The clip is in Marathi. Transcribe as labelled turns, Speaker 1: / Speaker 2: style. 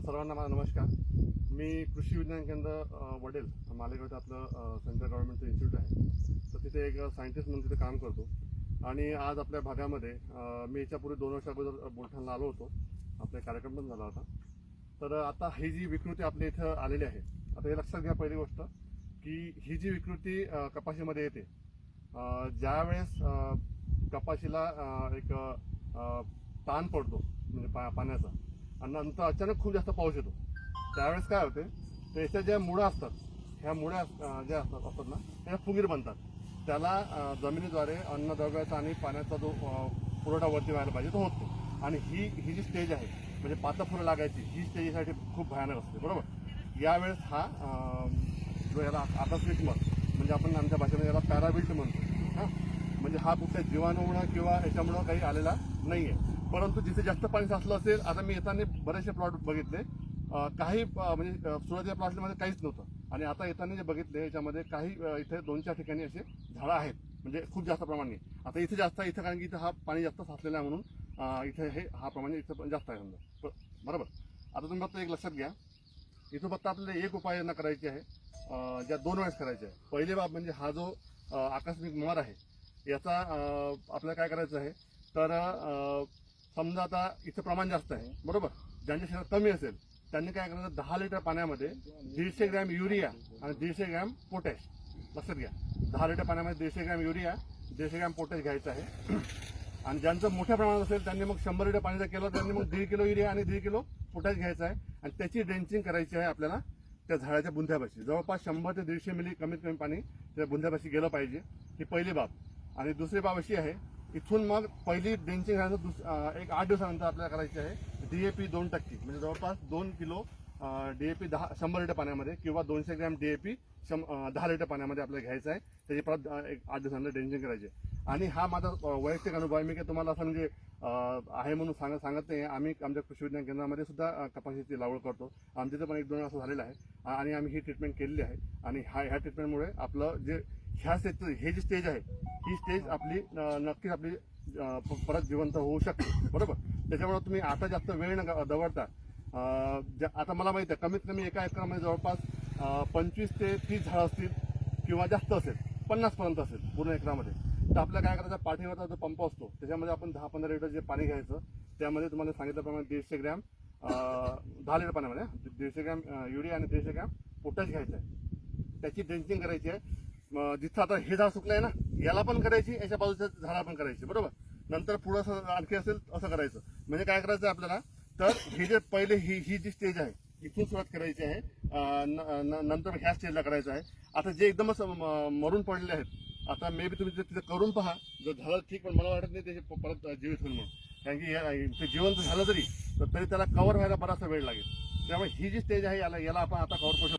Speaker 1: सर्वांना माझा नमस्कार. मी कृषी विज्ञान केंद्र वडेल मालेगाव आपलं सेंट्रल गव्हर्नमेंटचं इन्स्टिट्यूट आहे. तर तिथे एक सायंटिस्ट म्हणून तिथे काम करतो. आणि आज आपल्या भागामध्ये मी याच्यापूर्वी 2 वर्ष अगोदर बुलढाण्याला आलो होतो. आपला कार्यक्रम पण झाला होता. तर आता ही जी विकृती आपल्या इथं आलेली आहे, आता हे लक्षात घ्या. पहिली गोष्ट की ही जी विकृती कपाशीमध्ये येते, ज्यावेळेस कपाशीला एक ताण पडतो म्हणजे पाण्याचा, आणि नंतर अचानक खूप जास्त पाऊस येतो, त्यावेळेस काय होते, त्याच्या ज्या मुळा असतात, ह्या मुळ्या ज्या असतात ना, त्या फुगीर बनतात. त्याला जमिनीद्वारे अन्नद्रव्याचा आणि पाण्याचा जो पुरवठा वरती व्हायला पाहिजे तो होत नाही. आणि ही जी स्टेज आहे म्हणजे पातं फुलं लागायची, ही स्टेजसाठी खूप भयानक असते. बरोबर. यावेळेस हा जो याला आकस्मिक मत म्हणजे आपण आमच्या भाषेमध्ये याला पॅराबिल्ट म्हणतो. हां, म्हणजे हा कुठल्या जीवाणूमुळं किंवा याच्यामुळं काही आलेला नाही आहे. परंतु जिथे जास्त पाणी साचलं असेल, आता मी येताना बरेचसे प्लॉट बघितले, काही म्हणजे सुरुवातीच्या प्लॉटमध्ये काहीच नव्हतं, आणि आता येताना जे बघितले याच्यामध्ये काही इथे 2-4 ठिकाणी असे झाडं आहेत, म्हणजे खूप जास्त प्रमाण नाही. आता इथे जास्त आहे, इथं कारण की इथं हा पाणी जास्त साचलेलं आहे म्हणून इथे हा प्रमाण इथं पण जास्त आहे समजा. बरोबर. आता तुम्ही फक्त एक लक्षात घ्या, इथं फक्त आपल्याला एक उपाययोजना करायची आहे, ज्या 2 वेळेस करायच्या आहे. पहिली बाब म्हणजे हा जो आकस्मिक मार आहे याचा आपल्याला काय करायचं आहे, तर समजा आता इथं प्रमाण जास्त आहे, बरोबर. ज्यांच्या शरीरात कमी असेल त्यांनी काय करायचं, 10 लिटर पाण्यामध्ये 150 ग्रॅम युरिया आणि 150 ग्रॅम पोटॅश. लक्षात घ्या, 10 लिटर पाण्यामध्ये 150 ग्रॅम युरिया, 150 ग्रॅम पोटॅश घ्यायचं आहे. आणि ज्यांचं मोठ्या प्रमाणात असेल त्यांनी मग 100 लिटर पाणी जर केलं, त्यांनी मग 1.5 किलो युरिया आणि 1.5 किलो पोटॅश घ्यायचं आहे. आणि त्याची ड्रेंचिंग करायची आहे आपल्याला त्या झाडाच्या बुंध्यापाशी. जवळपास 100 ते 150 मिली कमीत कमी पाणी त्या बुंध्यापाशी गेलं पाहिजे. ही पहिली बाब. आणि दुसरी बाब अशी आहे, इथून मग पहिली ड्रेंचिंग झाल्यानंतर एक 8 दिवसानंतर आपल्याला करायची आहे DAP 2% म्हणजे जवळपास 2 किलो DAP 100 लिटर पाण्यामध्ये, किंवा 200 ग्रॅम DAP 10 लिटर पाण्यामध्ये आपल्याला घ्यायचं आहे. त्याची परत एक 8 दिवसानंतर ड्रेंचिंग करायची. आणि हा माझा वैयक्तिक अनुभव आहे. मी काय तुम्हाला असं म्हणजे आहे म्हणून सांगत नाही. आम्ही आमच्या कृषी विज्ञान केंद्रामध्ये सुद्धा कपाशीची लागवड करतो. आमच्या इथं पण 1-2 असं झालेलं आहे, आणि आम्ही ही ट्रीटमेंट केलेली आहे. आणि ह्या ट्रीटमेंटमुळे आपलं जे ह्या स्टेजचं हे जी स्टेज आहे, ही स्टेज आपली नक्कीच आपली परत जिवंत होऊ शकते. बरोबर. त्याच्यामुळे तुम्ही आता जास्त वेळ न दवडता, आता मला माहिती आहे कमीत कमी एका एकरामध्ये जवळपास 25 ते 30 झाडं असतील, किंवा जास्त असेल 50 पर्यंत असेल पूर्ण एकरामध्ये. तर आपल्याला काय करायचं, पाठीवरचा जो पंप असतो त्याच्यामध्ये आपण 10-15 लिटर जे पाणी घ्यायचं, त्यामध्ये तुम्हाला सांगितल्याप्रमाणे 150 ग्रॅम 10 लिटर पाण्यामध्ये 150 ग्रॅम युरिया आणि 150 ग्रॅम पोटॅश घ्यायचं आहे. त्याची ड्रेंचिंग करायची आहे. जिथं आता हे झाड सुकलं आहे ना, याला पण करायची, याच्या बाजूच्या झाडाला पण करायची. बरोबर. नंतर पुढं असं आणखी असेल असं करायचं. म्हणजे काय करायचं आपल्याला, तर हे जे पहिले ही जी स्टेज आहे इथून सुरुवात करायची आहे, नंतर ह्या स्टेजला करायचं आहे. आता जे एकदमच मरून पडलेले आहेत, आता मे बी तुम्ही तिथे करून पहा, जर झालं ठीक, पण मला वाटत नाही त्याचे परत जीवित होईल म्हणून. कारण की ते जिवंत झालं तरी त्याला कव्हर व्हायला बराचसा वेळ लागेल. त्यामुळे ही जी स्टेज आहे याला आपण आता कव्हर करू शकतो.